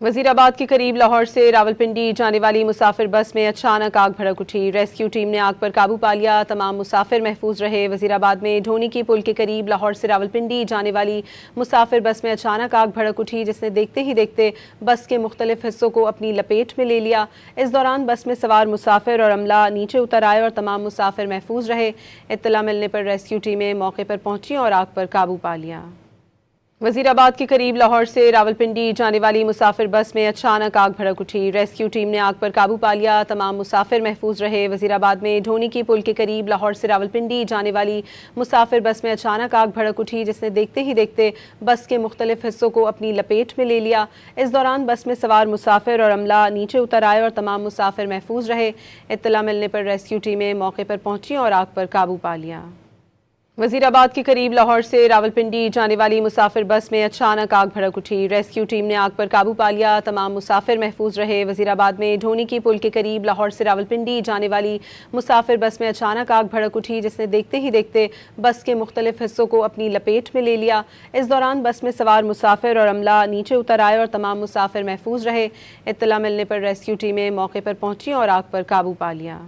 वजीराबाद के करीब लाहौर से रावलपिंडी जाने वाली मुसाफिर बस में अचानक आग भड़क उठी। रेस्क्यू टीम ने आग पर काबू पा लिया। तमाम मुसाफिर महफूज रहे। वजीराबाद में ढोनी की पुल के करीब लाहौर से रावलपिंडी जाने वाली मुसाफिर बस में अचानक आग भड़क उठी, जिसने देखते ही देखते बस के मुख्तलिफ हिस्सों को अपनी लपेट में ले लिया। इस दौरान बस में सवार मुसाफिर और अमला नीचे उतर आए और तमाम मुसाफिर महफूज रहे। इत्तला मिलने पर रेस्क्यू टीमें मौके पर पहुंची और आग पर काबू पा लिया। वजीराबाद के करीब लाहौर से रावलपिंडी जाने वाली मुसाफिर बस में अचानक आग भड़क उठी। रेस्क्यू टीम ने आग पर काबू पा लिया। तमाम मुसाफिर महफूज रहे। वजीराबाद में ढोनी की पुल के करीब लाहौर से रावलपिंडी जाने वाली मुसाफिर बस में अचानक आग भड़क उठी, जिसने देखते ही देखते बस के मुख्तलिफ हिस्सों को अपनी लपेट में ले लिया। इस दौरान बस में सवार मुसाफिर और अमला नीचे उतर आए और तमाम मुसाफिर महफूज रहे। इत्तला मिलने पर रेस्क्यू टीमें मौके पर पहुंची और आग पर काबू पा लिया। वजीराबाद के करीब लाहौर से रावलपिंडी जाने वाली मुसाफिर बस में अचानक आग भड़क उठी। रेस्क्यू टीम ने आग पर काबू पा लिया। तमाम मुसाफिर महफूज रहे। वजीराबाद में ढोनी की पुल के करीब लाहौर से रावलपिंडी जाने वाली मुसाफिर बस में अचानक आग भड़क उठी, जिसने देखते ही देखते बस के मुख्तलिफ हिस्सों को अपनी लपेट में ले लिया। इस दौरान बस में सवार मुसाफिर और अमला नीचे उतर आए और तमाम मुसाफिर महफूज रहे। इत्तला मिलने पर रेस्क्यू टीमें मौके पर पहुंची और आग पर काबू पा लिया।